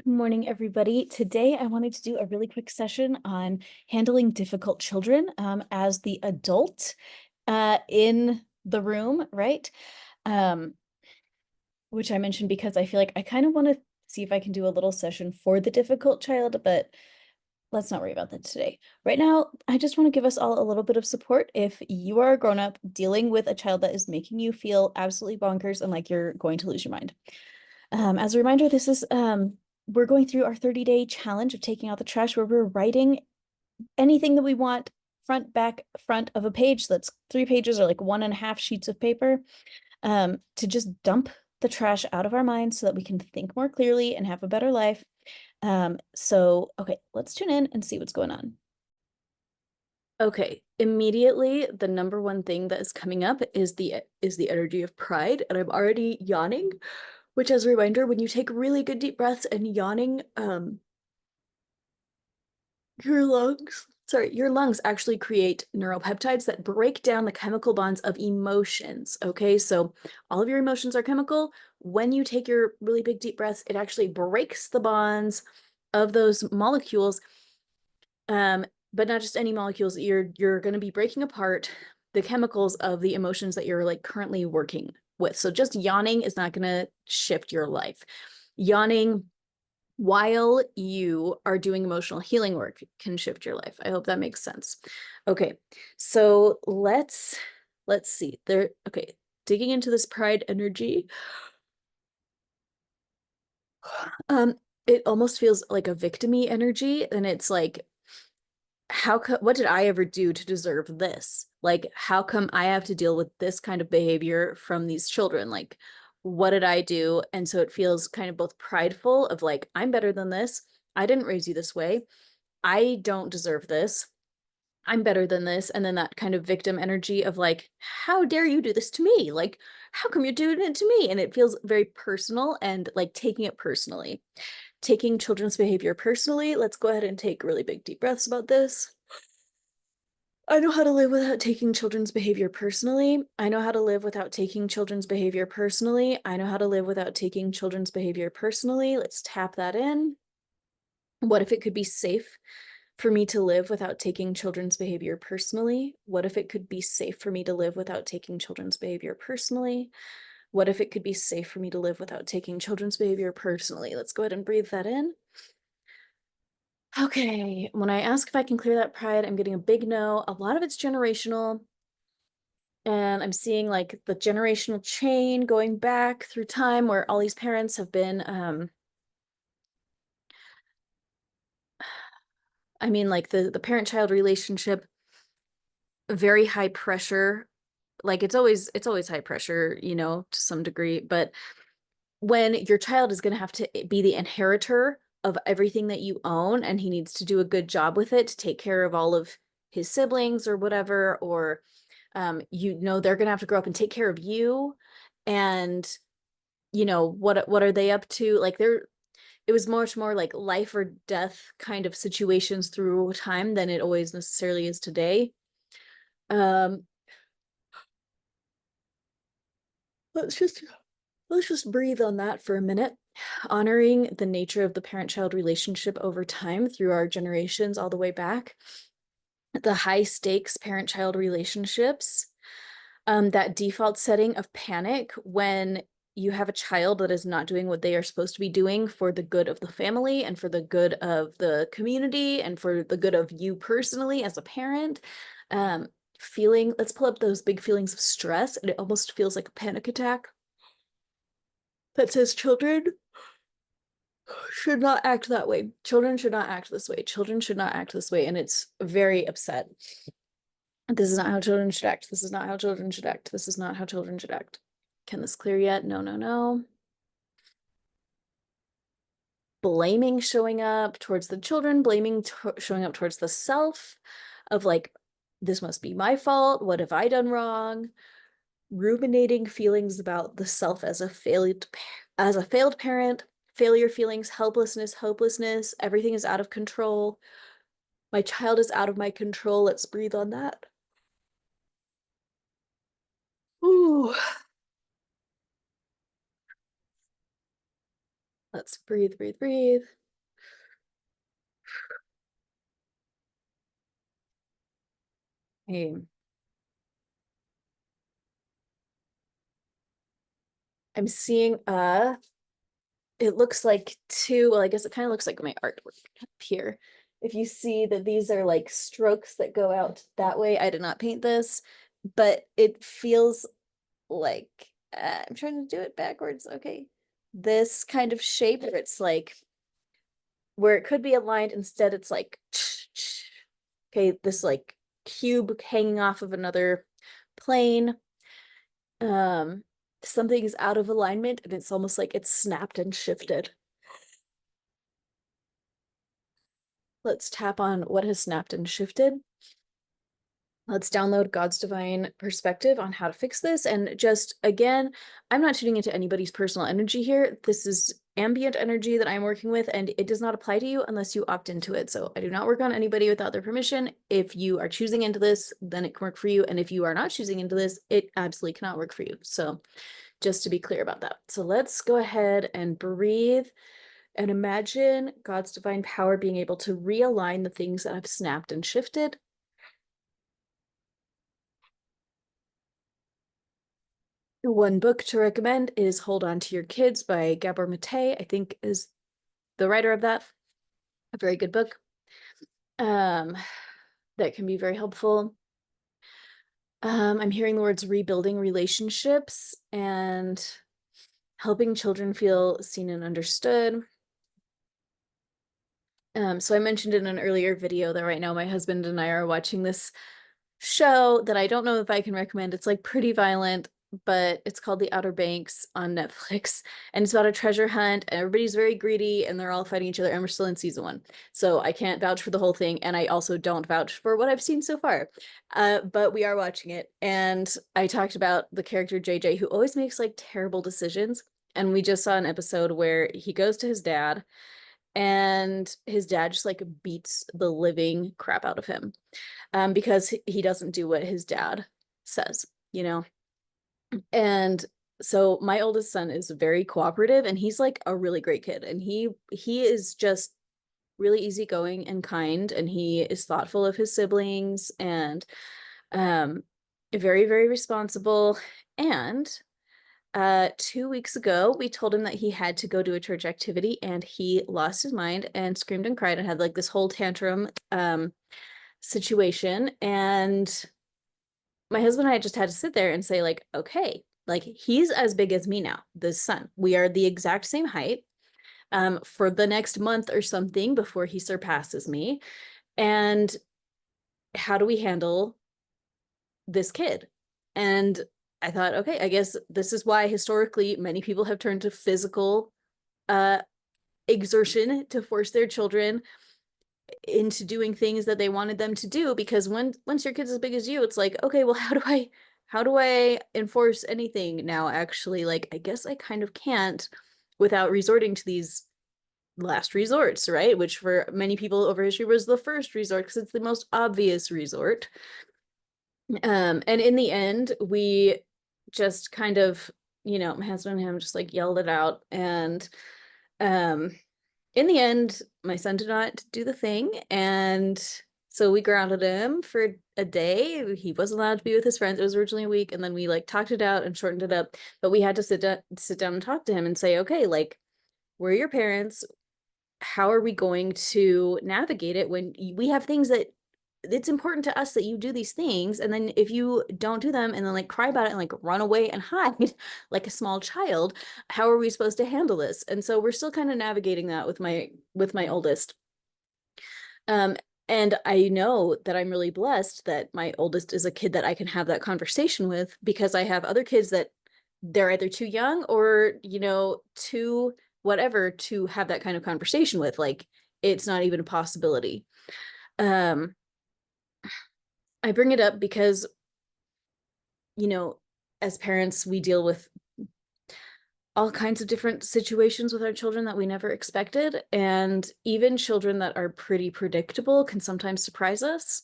Good morning, everybody. Today, I wanted to do a really quick session on handling difficult children as the adult in the room, right? Um, which I mentioned because I feel like I kind of want to see if I can do a little session for the difficult child, but let's not worry about that today. Right now, I just want to give us all a little bit of support if you are a grown-up dealing with a child that is making you feel absolutely bonkers and like you're going to lose your mind. As a reminder, this is we're going through our 30-day challenge of taking out the trash where we're writing anything that we want front, back, front of a page. That's 3 pages or like 1.5 sheets of paper to just dump the trash out of our minds so that we can think more clearly and have a better life. Okay, let's tune in and see what's going on. Okay, immediately the number one thing that is coming up is the energy of pride, and I'm already yawning, which, as a reminder, when you take really good deep breaths and yawning, your lungs actually create neuropeptides that break down the chemical bonds of emotions. Okay, so all of your emotions are chemical. When you take your really big deep breaths, it actually breaks the bonds of those molecules. But not just any molecules. You're going to be breaking apart the chemicals of the emotions that you're like currently working with. So just yawning is not going to shift your life. Yawning while you are doing emotional healing work can shift your life. I hope that makes sense. Okay, so let's see. Okay, digging into this pride energy. It almost feels like a victim-y energy, and it's like, what did I ever do to deserve this? Like, how come I have to deal with this kind of behavior from these children? Like, what did I do? And so it feels kind of both prideful of like, I'm better than this. I didn't raise you this way. I don't deserve this. I'm better than this. And then that kind of victim energy of like, how dare you do this to me? Like, how come you're doing it to me? And it feels very personal and like taking it personally. Taking children's behavior personally. Let's go ahead and take really big deep breaths about this. I know how to live without taking children's behavior personally. I know how to live without taking children's behavior personally. I know how to live without taking children's behavior personally. Let's tap that in. What if it could be safe for me to live without taking children's behavior personally? What if it could be safe for me to live without taking children's behavior personally? What if it could be safe for me to live without taking children's behavior personally? Let's go ahead and breathe that in. Okay, when I ask if I can clear that pride, I'm getting a big no. A lot of it's generational. And I'm seeing like the generational chain going back through time where all these parents have been, I mean, like the parent-child relationship, very high pressure. Like it's always high pressure, to some degree. But when your child is going to have to be the inheritor of everything that you own, and he needs to do a good job with it to take care of all of his siblings or whatever, or they're going to have to grow up and take care of you, and what are they up to? Like it was much more like life or death kind of situations through time than it always necessarily is today. Um, let's just breathe on that for a minute, honoring the nature of the parent-child relationship over time through our generations all the way back. The high stakes parent-child relationships, that default setting of panic when you have a child that is not doing what they are supposed to be doing for the good of the family and for the good of the community and for the good of you personally as a parent. Let's pull up those big feelings of stress, and it almost feels like a panic attack that says children should not act that way. Children should not act this way. Children should not act this way. And it's very upset. This is not how children should act. This is not how children should act. This is not how children should act. Can this clear yet? No, no, no. Blaming showing up towards the children, showing up towards the self of like, this must be my fault. What have I done wrong? Ruminating feelings about the self as a failed parent, failure feelings, helplessness, hopelessness, everything is out of control. My child is out of my control. Let's breathe on that. Ooh. Let's breathe, breathe, breathe. Hey, I'm seeing it looks like two, well, I guess it kind of looks like my artwork up here. If you see that these are like strokes that go out that way, I did not paint this, but it feels like I'm trying to do it backwards. Okay. This kind of shape where it's like where it could be aligned, instead it's like okay, this like cube hanging off of another plane. Um, something's out of alignment and it's almost like it's snapped and shifted. Let's tap on what has snapped and shifted. Let's download God's divine perspective on how to fix this. And just again, I'm not tuning into anybody's personal energy here. This is ambient energy that I'm working with, and it does not apply to you unless you opt into it. So I do not work on anybody without their permission. If you are choosing into this, then it can work for you. And if you are not choosing into this, it absolutely cannot work for you. So just to be clear about that. So let's go ahead and breathe and imagine God's divine power being able to realign the things that have snapped and shifted. One book to recommend is Hold On to Your Kids by Gabor Mate, I think is the writer of that. A very good book. That can be very helpful. I'm hearing the words rebuilding relationships and helping children feel seen and understood. So I mentioned in an earlier video that right now my husband and I are watching this show that I don't know if I can recommend. It's like pretty violent, but it's called The Outer Banks on Netflix. And it's about a treasure hunt. And everybody's very greedy and they're all fighting each other. And we're still in season 1. So I can't vouch for the whole thing. And I also don't vouch for what I've seen so far. But we are watching it. And I talked about the character JJ, who always makes like terrible decisions. And we just saw an episode where he goes to his dad and his dad just like beats the living crap out of him, because he doesn't do what his dad says, you know? And so my oldest son is very cooperative and he's like a really great kid. And he is just really easygoing and kind, and he is thoughtful of his siblings and um very, very responsible. And 2 weeks ago, we told him that he had to go to a church activity and he lost his mind and screamed and cried and had like this whole tantrum situation. And my husband and I just had to sit there and say, like, okay, like he's as big as me now, this son. We are the exact same height for the next month or something before he surpasses me. And how do we handle this kid? And I thought, okay, I guess this is why historically many people have turned to physical uh, exertion to force their children into doing things that they wanted them to do, because once your kid's as big as you, it's like, okay, well, how do I enforce anything now? Actually, like, I guess I kind of can't without resorting to these last resorts, right? Which for many people over history was the first resort because it's the most obvious resort. And in the end, we just kind of, my husband and him just like yelled it out. And um in the end, my son did not do the thing. And so we grounded him for a day. He wasn't allowed to be with his friends. It was originally a week. And then we like talked it out and shortened it up. But we had to sit down and talk to him and say, okay, like, we're your parents. How are we going to navigate it when we have things that it's important to us that you do these things, and then if you don't do them and then like cry about it and like run away and hide like a small child, how are we supposed to handle this? And so we're still kind of navigating that with my oldest. um and I know that I'm really blessed that my oldest is a kid that I can have that conversation with, because I have other kids that they're either too young or too whatever to have that kind of conversation with. Like, it's not even a possibility. um I bring it up because, as parents, we deal with all kinds of different situations with our children that we never expected. And even children that are pretty predictable can sometimes surprise us.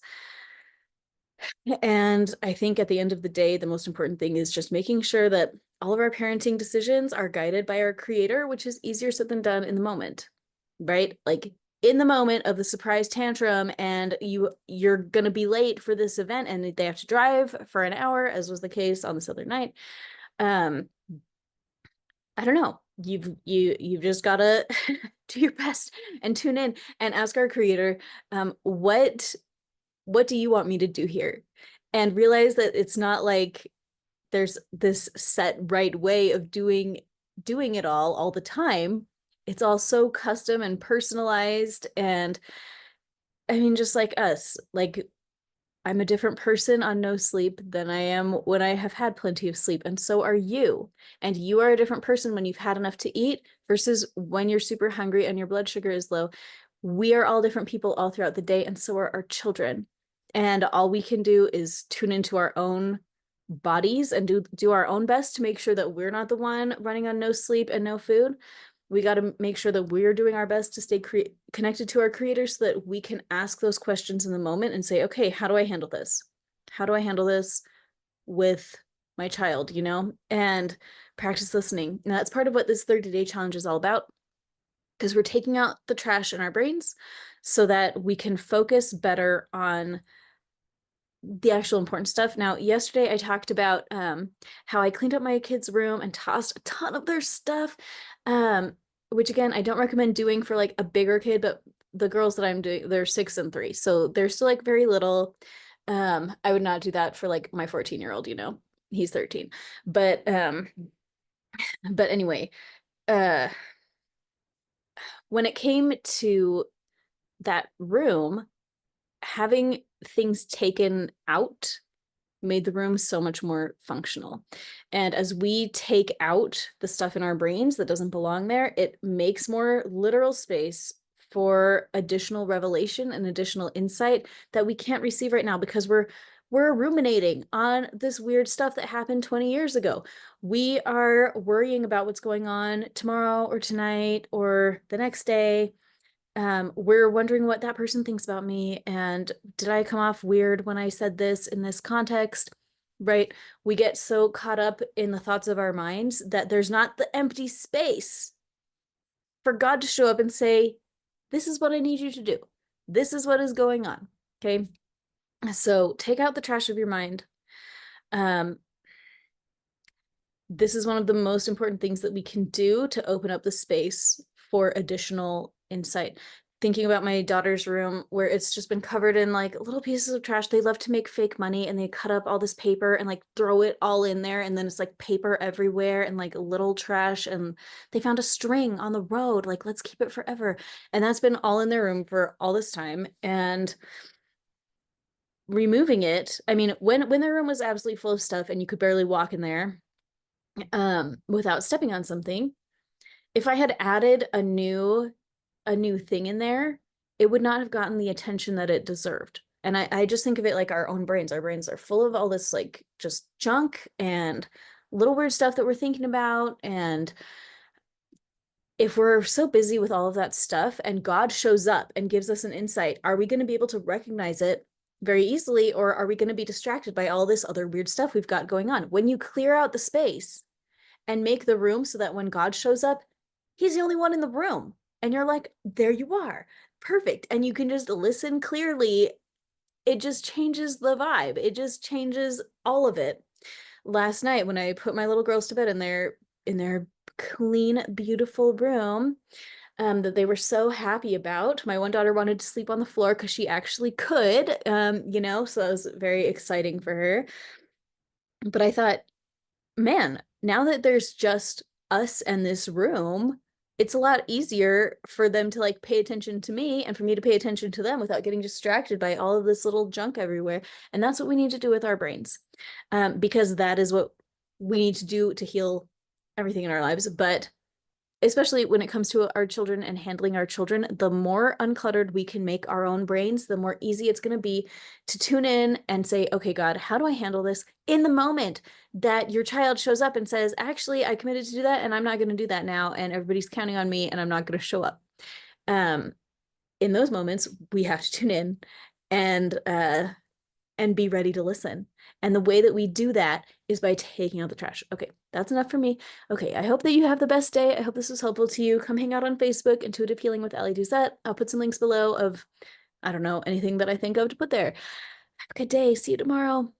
And I think at the end of the day, the most important thing is just making sure that all of our parenting decisions are guided by our creator, which is easier said than done in the moment, right? Like in the moment of the surprise tantrum, and you're going to be late for this event and they have to drive for an hour, as was the case on this other night. um I don't know, you've just got to do your best and tune in and ask our creator, what do you want me to do here? And realize that it's not like there's this set right way of doing it all the time. It's all so custom and personalized. And I mean, just like us, like I'm a different person on no sleep than I am when I have had plenty of sleep, and so are you. And you are a different person when you've had enough to eat versus when you're super hungry and your blood sugar is low. We are all different people all throughout the day, and so are our children. And all we can do is tune into our own bodies and do our own best to make sure that we're not the one running on no sleep and no food. We got to make sure that we're doing our best to stay connected to our creators so that we can ask those questions in the moment and say, okay, how do I handle this? How do I handle this with my child, and practice listening. And that's part of what this 30-day challenge is all about, because we're taking out the trash in our brains so that we can focus better on the actual important stuff. Now, yesterday I talked about how I cleaned up my kids' room and tossed a ton of their stuff, which again, I don't recommend doing for like a bigger kid, but the girls that I'm doing, they're 6 and 3. So they're still like very little. I would not do that for like my 14-year-old, he's 13. But anyway, uh, when it came to that room, having things taken out made the room so much more functional. And as we take out the stuff in our brains that doesn't belong there, it makes more literal space for additional revelation and additional insight that we can't receive right now because we're ruminating on this weird stuff that happened 20 years ago. We are worrying about what's going on tomorrow or tonight or the next day. We're wondering what that person thinks about me, and did I come off weird when I said this in this context, right? We get so caught up in the thoughts of our minds that there's not the empty space for God to show up and say, this is what I need you to do. This is what is going on. Okay. So take out the trash of your mind. Um, this is one of the most important things that we can do to open up the space for additional insight. Thinking about my daughter's room where it's just been covered in like little pieces of trash. They love to make fake money and they cut up all this paper and like throw it all in there. And then it's like paper everywhere and like little trash. And they found a string on the road. Like, let's keep it forever. And that's been all in their room for all this time. And removing it, I mean, when their room was absolutely full of stuff and you could barely walk in there, without stepping on something, if I had added a new thing in there, it would not have gotten the attention that it deserved. And I just think of it like our own brains. Our brains are full of all this like just junk and little weird stuff that we're thinking about. And if we're so busy with all of that stuff and God shows up and gives us an insight, are we going to be able to recognize it very easily, or are we going to be distracted by all this other weird stuff we've got going on? When you clear out the space and make the room so that when God shows up, he's the only one in the room. And you're like, there you are. Perfect. And you can just listen clearly. It just changes the vibe. It just changes all of it. Last night when I put my little girls to bed in their clean, beautiful room, that they were so happy about. My one daughter wanted to sleep on the floor because she actually could, so that was very exciting for her. But I thought, man, now that there's just us and this room, it's a lot easier for them to like pay attention to me and for me to pay attention to them without getting distracted by all of this little junk everywhere. And that's what we need to do with our brains, because that is what we need to do to heal everything in our lives. But especially when it comes to our children and handling our children, the more uncluttered we can make our own brains, the more easy it's going to be to tune in and say, okay, God, how do I handle this in the moment that your child shows up and says, actually, I committed to do that and I'm not going to do that now. And everybody's counting on me and I'm not going to show up. In those moments, we have to tune in and and be ready to listen. And the way that we do that is by taking out the trash. Okay, that's enough for me. Okay, I hope that you have the best day. I hope this was helpful to you. Come hang out on Facebook, Intuitive Healing with Ellie Doucette. I'll put some links below of, I don't know, anything that I think of to put there. Have a good day. See you tomorrow.